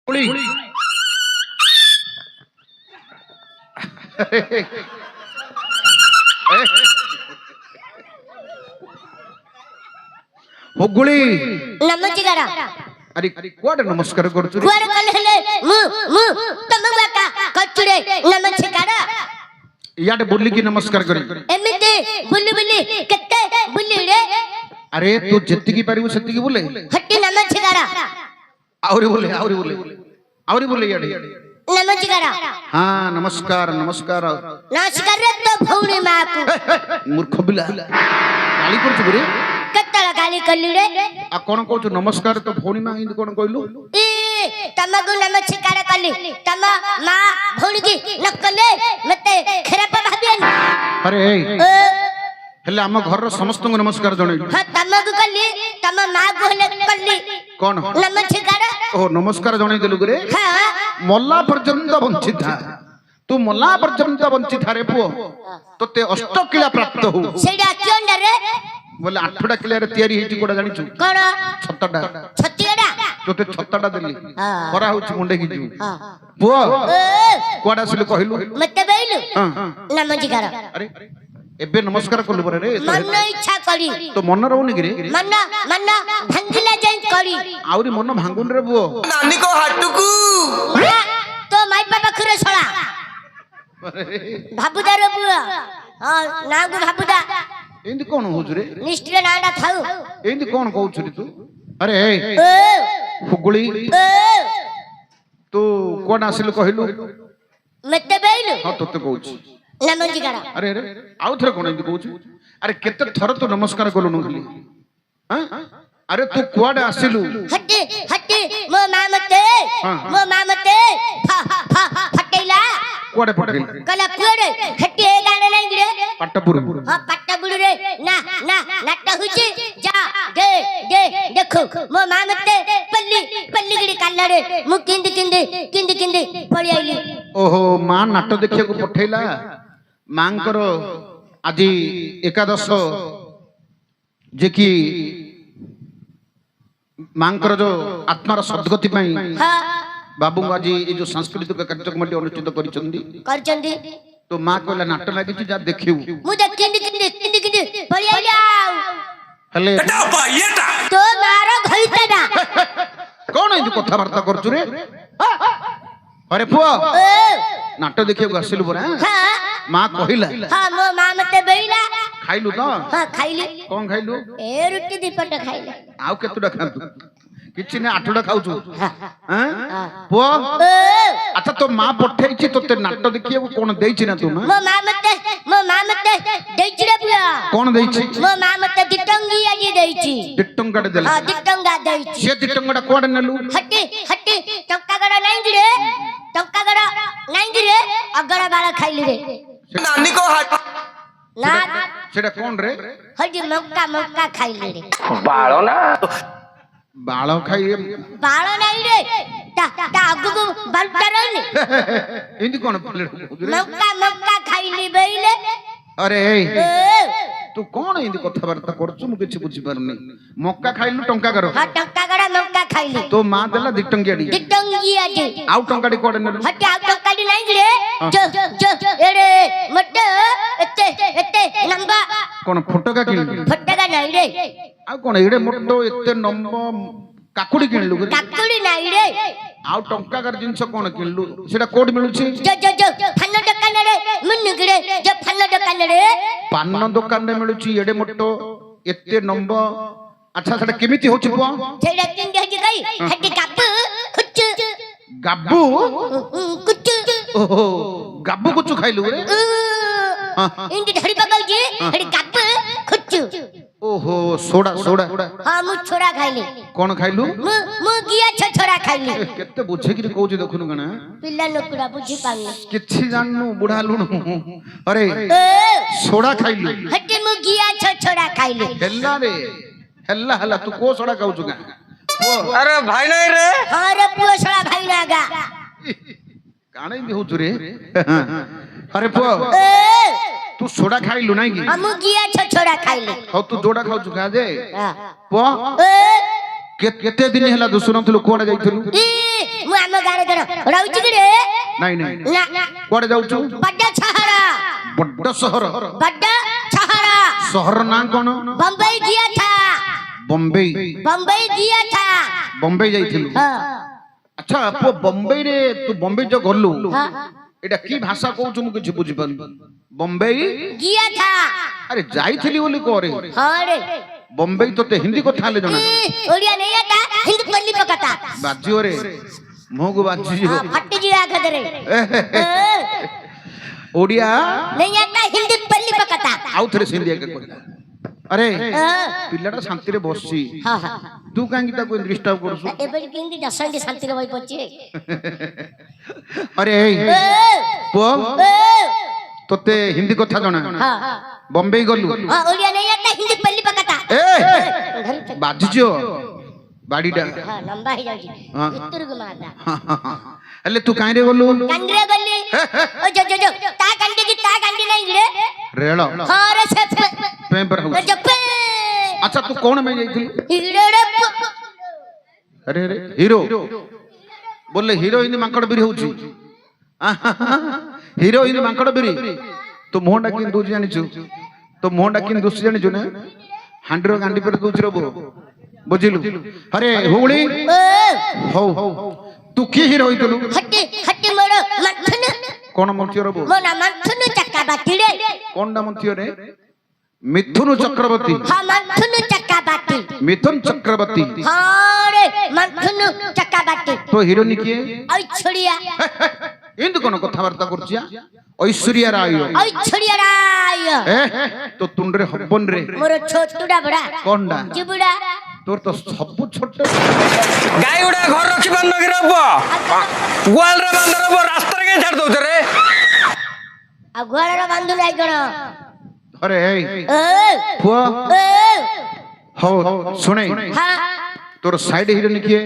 हुगुली नमस्कार अरे कोड नमस्कार करछु कुआर कल हेले मु तम बाका कचुरे नमस्कार याडे बोली की नमस्कार करी एमिते बुली केते बुली रे अरे तू जत्ती की पारिबो सत्ती की बोले हट्टी नमस्कार आवरी बोले याडे नमस्कार हां नमस्कार नमस्कार नमस्कार तो भौणी मां को मूर्ख बिला गाली करछु रे कत्तला गाली कल्ली रे आ कोन कहछु नमस्कार तो भौणी मां हिंद कोन कहलु ई तमगु नमस्कार कल्ली तम मां भौणी की नकले मते खराब भाबियन अरे हेले हम घर समस्त को नमस्कार जणै हां तमगु कल्ली तम मां को हेले कल्ली कोन नमस्कार ओ नमस्कार जणै देलु रे हां मल्ला पर्यंत वंचित था तू मल्ला पर्यंत वंचित रे पो तोते अष्टकिला प्राप्त हो सेडा क्यों रे बोले आठटा किला रे तयारी हेची कोडा जानि छु कोन छत्तटा छत्तीगडा तोते छत्तटा देली हां करा होची मुंडे की जू हां पो कोडा सिले कहिलु मते बेइलु हां नमस्कार अरे एबे नमस्कार करलु बरे रे मन इच्छा करी तो मन रहउनी रे मन भांगिला जाई करी आउरी मन भांगुन रे बुओ नानी को हाटुकू तो माई बाबा खुरे छळा भाबुदा रे बुआ हां नागु भाबुदा एंदी कोन होछ रे निष्ठिर नाडा थाउ एंदी कोन कहउछ रे तू अरे ओ फुगुली ओ तू कोन आसिल कहिलु मते बेइलु हां तोते कहउछ नमस्कार अरे अरे आउ थरे कोन एंदी कहउछ अरे केते थर तू नमस्कार करलु न खाली हां अरे तू कोड आसिलु हट्टी मो मामते फटेला कोडे पटेल कला कुरे हट्टी ए गाने नाही गिरे पट्टपुर हां पट्टपुर रे ना नाट हुची जा दे देखो मो मामते पल्ली गिडी काल्ला रे मु किंदी पळी आइली ओहो मां नाटक देखिया को पठैला मांकर आदि एकादश जे कि मांकर जो आत्मार सद्गति पई हां बाबू आज ये जो सांस्कृतिक कार्यक्रम अनुष्ठित करचंदी तो मां कहला नाटक लागि जा देखिउ मु दे किंदी पळी आइली हले तो मारो घइतडा कौन है कथा वार्ता करछु रे अरे पुआ नाटक देखियो आसिलु बरा हां मां कहिला हां मो मामते बेइला खाइलु तो हां खाइली कोन खाइलु ए रुटी दीपट खाइला आउ केतुडा खातु किछि ने आठुडा खाउछु हां पुआ अच्छा तो मां पठेई छी तोते नाटक देखियो कोन देई छी ना तू मो मामते देइछि रे पुआ कोन देई छी मो मामते दिटंगी आजी देइछि दिटंगाडे देला हां दिटंगा देइछि से दिटंगाडा कोड नेलु हट्टी टंकागडा नाही गिरे टंकागडा नाही गिरे अगडा बाळा खाइली रे नानी को हाट ना सेडा कोन रे हड्डी मक्का खाइली रे बाळो ना बाळ खाई बाळ नाही रे ता अगुगु बालटा रहनी इंदी कोन मक्का खाइली बेइले अरे तू कौन इंदी कथा वार्ता करछु मु किछि बुझि पारनी मक्का खाइलु टंका करो हां टंकागडा मक्का खाइली तो मां देला दिटंगियाडी दिटंगी आजी आउ टंकाडी कोड नेलु हट्टी आउ टंकाडी नाही गिरे जो एरे मट एते लंबा कोन फोटोका किन फटका नाही रे आउ कोन एडे मोटो एते नंब काकुडी किनलु काकुडी नाही रे आउ टंका कर जिंस कोन किनलु सेडा कोड मिलुछि जो फन्न दुकान रे मुन्न गिरे जो फन्न दुकान रे पान दुकान रे मिलुछि एडे मोटो एते नंब अच्छा सेडा केमिति होछि पो सेडा किंदी हजी गई हट्टी गाब्बू कुछ ओहो गाब्बू कुछ खाइलु रे इंदी धड़ी पकाउजी हड़ी गाब्बू कुछ ओहो सोडा हां मु छोरा खाइली कोन खाइलु मु गिया छोरा खाइली केते बुझे कि कहू देखुनु कना पिल्ला लोकुड़ा बुझी पानी किछि जाननु बुढ़ा लुनु अरे सोडा खाइलु हट्टी मु गिया छोरा खाइली हेल्ला तू को सोडा खाउ छु अरे भाई नहीं रे हां रे पुआ सोडा भाई नागा काणे भी होछु रे अरे पुआ तू सोडा खाइलु नाही कि हमु गिया छोरा खाइली हो तू जोडा खाउ छु का दे हां पुआ କେତେ ଦିନ ହେଲା ଦୁସୁନଥିଲୁ କୁଆଡେ ଯାଇଥିଲୁ? ମୁଁ ଆମ ଗାଁରେ ରହୁଛି କି ରେ? ନାଇଁ ନାଇଁ ନା ନା କୁଆଡେ ଯାଉଛୁ? ବଡ ସହର ବଡ ସହର। ବଡ ସହର ସହର ନାଁ କଣ? ବମ୍ବେଇ ଗିয়া ଥା ବମ୍ବେଇ। ବମ୍ବେଇ ଗିଆ ଥା ବମ୍ବେଇ ଯାଇଥିଲୁ? ଆଚ୍ଛା ପୁଅ ବମ୍ବେଇ ରେ ତୁ ବମ୍ବେଇ ଯୋଉ ଗଲୁ এটা কি ভাষা কହୁଛୁ ମୁଁ କିଛି ବୁଝିପାରୁନି। ବମ୍ବେଇ গিয়া ଥା ଆରେ ଯାଇଥିଲି ବୋଲି କରେ। ହଁ ରେ ବମ୍ବେଇ ତତେ ହିନ୍ଦୀ କଥା ହେଲେ ଜଣା? ଓଡିଆ ନେଇ ଆତା ହିନ୍ଦୀ ପଲ୍ଲି ପକାତା ବାଜିବ ରେ ମୁହଁକୁ ବାଜିଯିବ। ଫଟି ଯିବା ଆଗରେ ଓଡିଆ ନେଇ ଆତା ହିନ୍ଦୀ ପଲ୍ଲି ପକାତା ଆଉ ଥରେ ସିନ୍ଧି ଆକେ କହ। ଆରେ ପିଲାଟା ଶାନ୍ତିରେ ବସିଛି ହଁ ହଁ ତୁ କାହିଁକି ତାକୁ ଡିଷ୍ଟର୍ବ କରୁଛୁ? ଏବେ କେମିତି ଦଶଣ୍ଡି ଶାନ୍ତିରେ ବଇ ପଡିଛି ଆରେ ପୁଅ ତତେ ହିନ୍ଦୀ କଥା ଜଣା? ବମ୍ବେଇ ଗଲୁ? ହଁ ଓଡିଆ ନେଇ ଆତା ହିନ୍ଦୀ ପଲ୍ଲି ପକାତା ବାଜିଯିବ ବାଡିଟା। ହଁ ଲମ୍ବା ହେଇ ଯାଉଛି ଭିତରକୁ ମାରଲା ହେଲେ ତୁ କାହିଁରେ ଗଲୁ? କାଣ୍ଡିରେ ଗଲି ଓ ଜୋ ଜୋ ଜୋ ତା କାଣ୍ଡି କି ତା କାଣ୍ଡି ନାହିଁ ରେ ରେଳ ହଁ ରେ ସେ ପେମ୍ପର ହାଉସ। ଆଚ୍ଛା ତୁ କଣ ପାଇଁ ଯାଇଥିଲୁ? अरे अरे हीरो बोले हीरोइन मांकड़ बिरी होची हीरोइन मांकड़ बिरी तो मोहंडा किन दूजी जानिछु तो मोहंडा किन दूजी जानिछु ना हांडरो गांडी पर दूजी रबो बुझिलु? अरे हुगली हो तू की हीरो होइतलु? हट्टी हट्टी मोर मथुन कोन मंथियो रबो? मोना मथुन चक्का बाटी रे कोन ना मंथियो रे? मिथुन चक्रवर्ती। हां मथुन चक्का बाटी मिथुन चक्रवर्ती हां रे मथुन चक्का बाटी तो हीरोइन किए? ऐश्वर्या इंदु कोन कथावार्ता करछिया? ऐश्वर्या राय। ऐश्वर्या राय तो तुंडरे हब्बन रे मोर छोटुडा बड़ा कोनडा जिबुडा तोर तो सब छोट गाई उड़ा घर रखी बंद नगी रब गोवाल रे बंद रब रास्ता रे के छाड़ दउ रे आ घर रे बांधु नाही गण अरे पुआ हो सुने हां तोर साइड हीरोइन किए?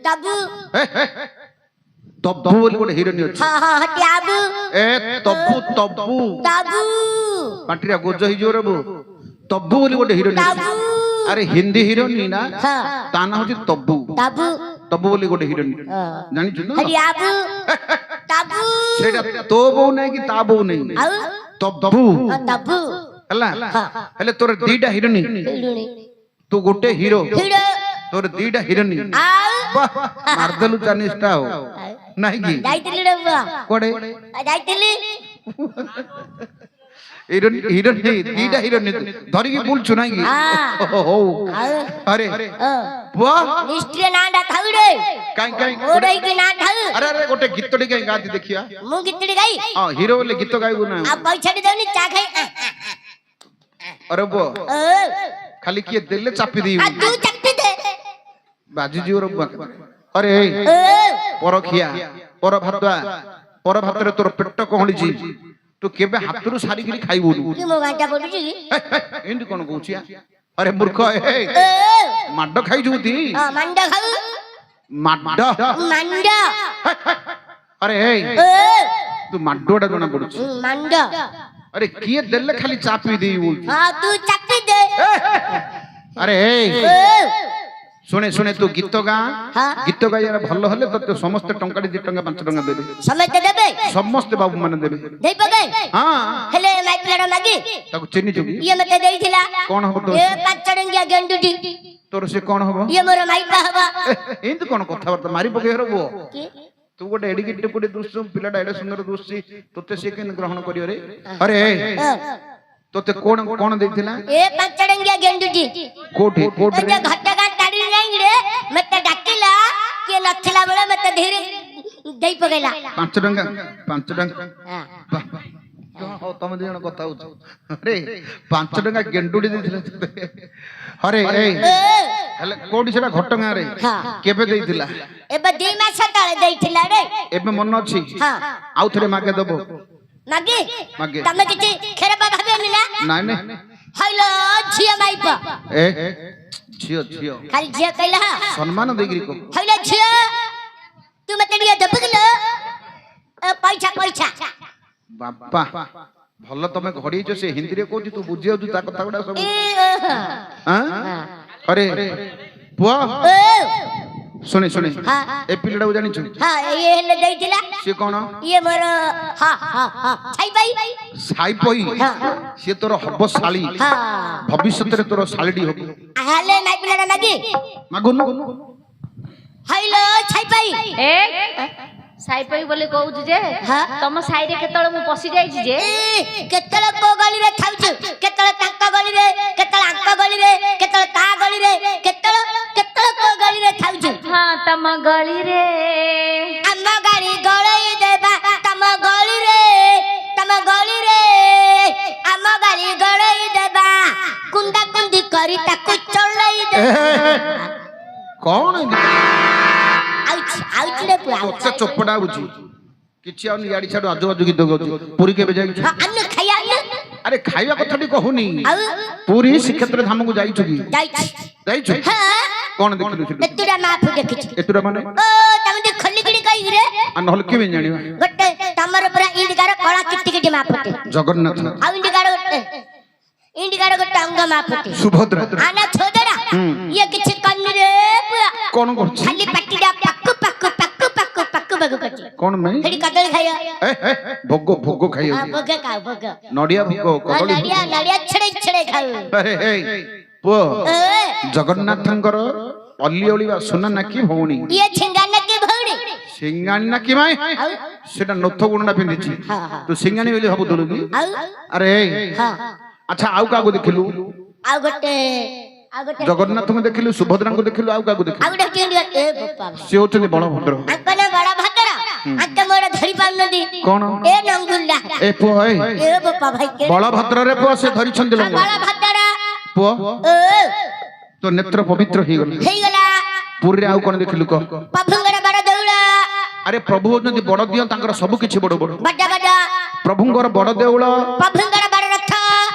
तबु तब्बू बोली गोटे हीरोइन अछि। हां हां हटियाबु तब्बू तब्बू तबु पाटिरा गोज हि जोर बो तब्बू बोली गोटे हीरोइन अछि। तबु अरे हिंदी हीरोइन ना हां ता ना होची तब्बू तबु तब्बू बोली गोटे हीरोइन जानि छु ना? हटियाबु तबु सेटा तो बो नै कि ता बो नै आउ तब्बू तबु हला हेले तोर दीटा हीरोइन हिडुनी तू गोटे हीरो हिडो तोर दीटा हीरोइन आउ मारदलु चानिस्टा हो नाही की जाइतिली रे बुआ कोडे जाइतिली हीरोइन हीरोइन दीटा हीरोइन धरि की बोल छु नाही की हो अरे बुआ निष्ठ्रिय नाडा थाउडे काई काई ओडई के ना थाउ अरे अरे गोटे गीतडी काई गाती देखिया मु गीतड़ी गाई हां हीरो बोले गीत गाइबो ना आ पैसा देउनी चा खाई अरे बुआ खाली किए देले चापी दी आ तू चप्पी दे बाजी जीव रे बुआ अरे परखिया पर भातरे तोर पेट कहली जी तू केबे हातरू सारी गिरी खाइबो कि मो गांटा पडुची एंडी कोन कहूचिया अरे मूर्ख ए माड्ड खाइ जुती हां मंडा खाऊ माड्ड मंडा अरे तू माड्डोडा जणा पडुची मंडा अरे किए देले खाली चापी दी बोल हां तू चप्पी दे अरे सुने सुने तू गीत गा गीत गाइया भलो हले तो समस्त टंकाडी 2 टंका 5 टंका देबे समस्त देबे समस्त बाबू माने देबे देई पगे हां हेले माइकलाडा मागी ताको चिन्नी जुगी ये मते देइथिला कोन हबो तो ए पाचड़ंगिया गेंडुटी तोर से कोन हबो ये मोर माइपा हबा एंत कोन कथा वर्त मारी पके हरबो की तू गोटे एडिकेट पुडी दुसु पिलाडा एडे सुंदर दुसि तोते से केन ग्रहण करियो रे अरे तोते कोन कोन देइथिला ए पाचड़ंगिया गेंडुटी कोठी कोठ ए घटगा ताड़ी नहीं रे मते डाकिला के नथिला बेले मते धीरे देई पगेला 5 टंका 5 टंका हां हो तमे जण कथा होछ अरे 5 टंका गेंडुडी देइथिला अरे हेले कोडी सेटा घटगा रे केबे देइथिला एबे 2 मास तळे देइथिला रे एबे मन अछि हां आउ थरे मागे दबो मागे मागे तमे किछि खेरबा भाबेनी ना नाइ नाइ हाइलो छिया माइपा ए छियो छियो खाली झिया कहला सम्मान देगिरी को हाइलो छिया तू मते दिया दबगलो पैसा पैसा बापा भलो तमे घडी जो से हिंदी रे कोची तू बुझियो तू ता कथा गुडा सब हां अरे पुआ ओ सुने सुने हाँ ए पिलडा को जानिछु हाँ ये हेले देइतिला से कोन ये मोर हाँ हाँ हाँ छाई भाई साई पई हाँ से तोर हब साली हाँ भविष्य रे तोर सालीडी हो हेले नाइ पिलाडा लागी मागुन हाइलो छाई भाई ए साई पई बोले कहू जे हाँ तम साई रे केतळ मु पसी जाई जे केतळ को गली रे खाउछु केतळ तांका गली रे केतळ आंका गली रे केतळ ता गली रे केतळ केतळ को गली रे खाउछु हां तम गली रे अम्म गाड़ी गळई देबा तम गली रे अम्म गाड़ी गळई देबा कुंडा कुंडी करी ताकू चलई दे कौन आउच रे पुआ तो चोपड़ा बुझी किछि आ नियाडी छाडो आजो आजो गीत गाउछ पुरी केबे जाई अन्य खाया अरे खाइबा कथाटी कहूनी आउ पुरी श्रीक्षेत्र धाम को जाई छुकी जाई छु हां कौन देखलु छु एतुरा माफु देखिछ एतुरा माने ओ तमे खल्ली गडी कहि रे आ नहल केबे जानिबा गटे तमर पूरा इंडिकार कळा किटी किटी माफुटे जगन्नाथ आउ इंडिकार गटे अंग माफुटे सुभद्रा आना छोदरा ये किछि कन्नी रे पुआ कौन करछि खाली पट्टीडा पक्कु बगु करछि कौन मैं हेडी कदल खाया ए भोगो भोगो खाइयो हां भोग का भोग नडिया भोगो कदली नडिया छड़े खाऊ अरे हे पो जगन्नाथंकर अल्ली अली बा सुना नाकी भौणी ये छिंगाना की भौणी सिंगानी नाकी माय सेटा नथ गुणना पिंदिछि तू सिंगानी बेली हबु दलुगी अरे हां अच्छा आउ कागो देखिलु आउ गटे जगन्नाथ को देखिलु सुभद्रा को देखिलु आउ कागो देखिलु आउ गटे ए बापा से होतले बलभद्र अंकना बड़ा भद्र अंक मोर धरि पाउ नदी कोन ए नंगुल्ला ए पो ए बापा भाई के बलभद्र रे पो से धरि छंदी लंग बड़ा भद्र पो ओ तो नेत्र पवित्र ही गला पुरी रे आउ कोन देखिलु को प्रभुंगर बड़ देउला अरे प्रभु जदी बड़ दियो तांकर सब किछि बड़ बड़ बड़ा प्रभुंगर बड़ देउळ प्रभुंगर बड़ रथ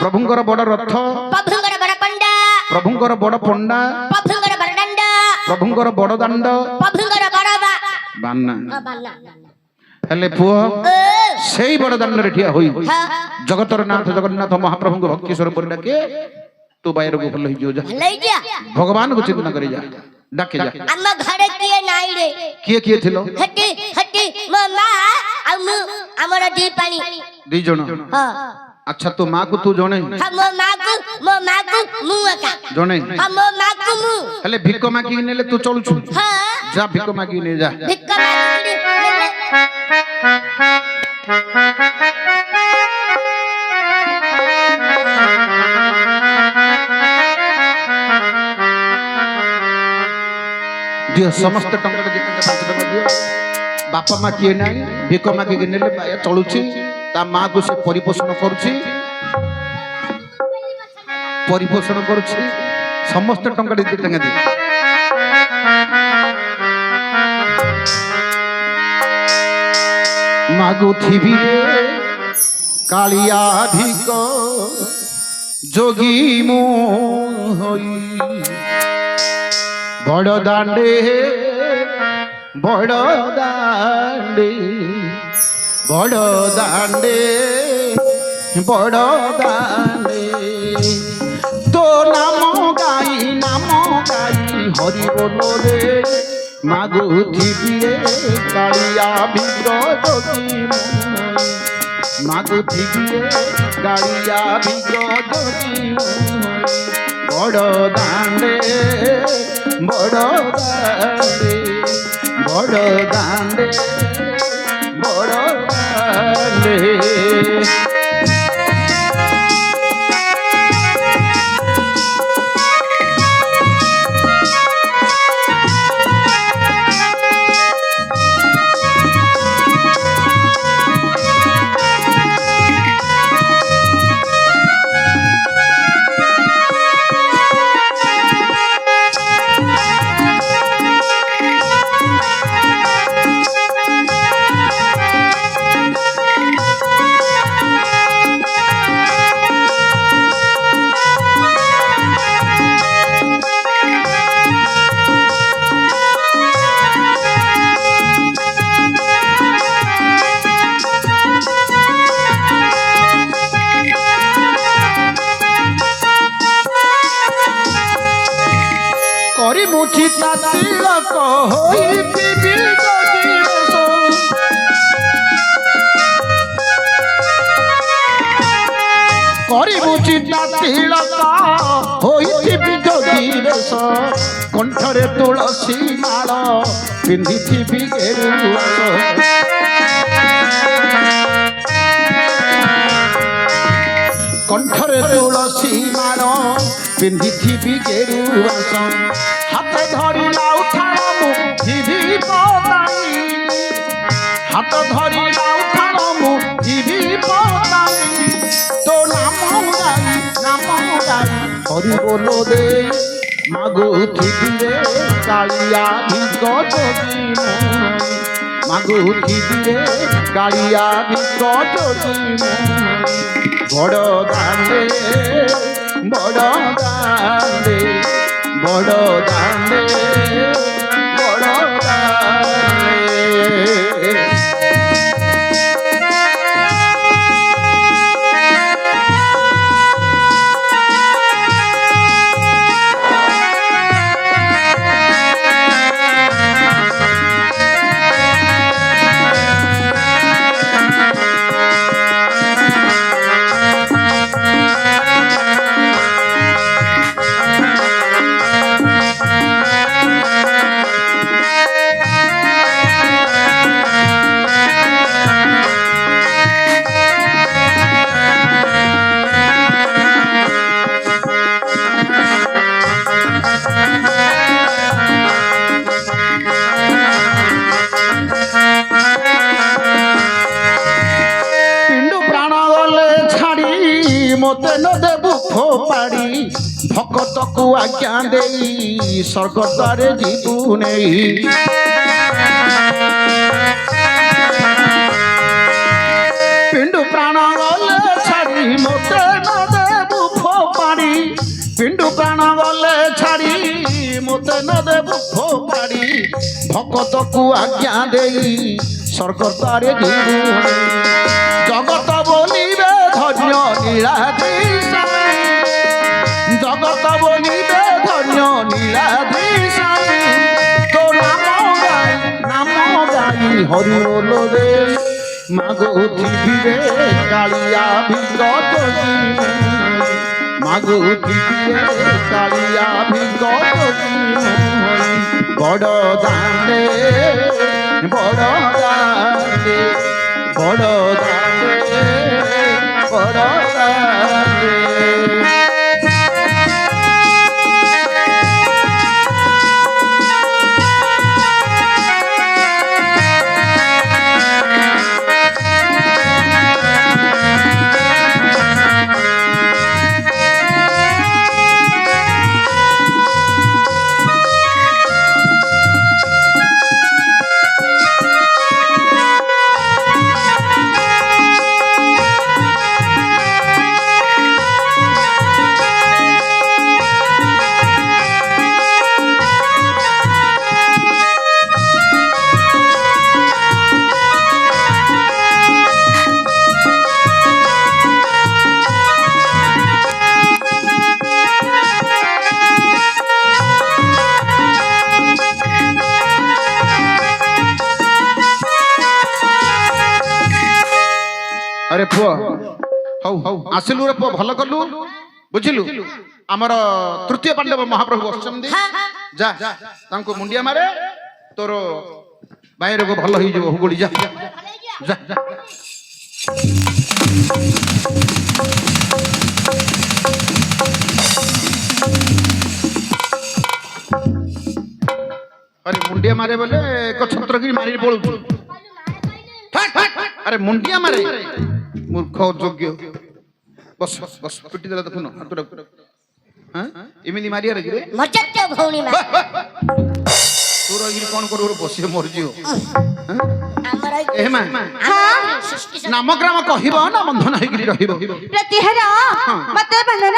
प्रभुंगर बड़ रथ प्रभुंगर बड़ पंडा प्रभुंगर बड़ पंडा प्रभुंगर बड़ दंड प्रभुंगर बड़ दंड प्रभुंगर बड़ बान्ना बान्ना हेले पुओ सेई बड़ दंड रे ठिया होई जगतर नाथ जगन्नाथ महाप्रभु को भक्ति स्वरूप डाके तू बायर को भल हिजो जा लई जा भगवान को चिंता करी जा डाके जा अम्मा घरे किए नाई रे किए थिलो हट्टी मम्मा आ मु हमर दी पानी दी जण हां अच्छा तो मां को तू जणे हम मां को मु का जणे हम मां को मु हेले भिक मागी नेले तू चलु छु हां जा भिक मागी ने जा भिक मागी दियो समस्त टंका जितने 5 टका दियो बापा मां किए नाही भिक मागी के नेले बाया चलुछि ता मां को से परिपोषण करुछि समस्त टंका दे टंका दे मागु थिबी रे कालिया भिक जोगी मो होई बड़ दांडे बड़ दांडे बड़ दांडे बड़ दांडे तो नाम गाई हरि बोलो रे मागु थिबिए कालिया भिग्र जोगी मोई मागु थिबिए कालिया भिग्र जोगी मोई बड़ दांडे बड़ दांडे बड़ दांडे बड़ दांडे মুছি তিলক হইতিবি যদি বেশ କରିବୁ ଚିତା ତିଳକ ହୋଇଥିବି ଯଦି ବେଶ କଣ୍ଠରେ ତୁଳସୀ ମାଳ ପିନ୍ଧିଥିବି ଗେରୁଆ କଣ୍ଠରେ ତୁଳସୀ ମାଳ ପିନ୍ଧିଥିବି ଗେରୁଆ ହାତ ଧରି ଲାଉଥାଳ ମୁଁ ଯିବି ପଦାଇ ହାତ ଧରି ଲାଉଥାଳ ମୁଁ ଯିବି ପଦାଇ তো নাম গাই হরি বলো দে মাগুথিবিরে কালিয়া বিগত মাগুথিবিরে কালিয়া বিগত বড় দাঁড়ে বড় দাঁড়ে বড় দাঁড়ে বড় দাঁড়ে মতে ন দেবু ফোপাড়ি ভকতকু আজ্ঞা দেই স্বর্গদ্বারে ଯିବୁ নেই পিণ্ডু প্রাণ গলে ছাড়ি মতে ন দেবু ফোপাড়ি পিণ্ডু প্রাণ গলে ছাড়ি মতে ন দেবু ফোপাড়ি ভকতকু আজ্ঞা দেই স্বর্গদ্বারে ଯିବୁ জগত বলিবে ধন্য নীলাদ্রিশ জগত বলিবে ধন্য নীলাদ্রিশ তো নাম গাই হরি বলো রে মাগুথিবিরে কালিয়া বিগত মাগুথিবিরে কালিয়া বিগত বড় দাঁড়ে বড় দাঁড়ে বড় দাঁড়ে বড় দাঁড়ে अरे पुआ हौ हौ आसिलु रे पुआ भल कलु बुझिलु हमर तृतीय पांडव महाप्रभु अष्टमी जा तांको मुंडिया मारे तोर बाहर को भल होई जो हुगुड़ी जा जा अरे मुंडिया मारे बोले एक छत्रगिरी मारी पळु अरे मुंडिया मारे मूर्ख योग्य बस बस पिटी देला देखुन हां एमिनी मारिया रे मचट भौणी मा तोर गिरी कोन करू बसिए मर जियो हमर ए मा नाम ग्राम कहिबो ना बंधन होई गिरी रहिबो प्रतिहरा मते बंधन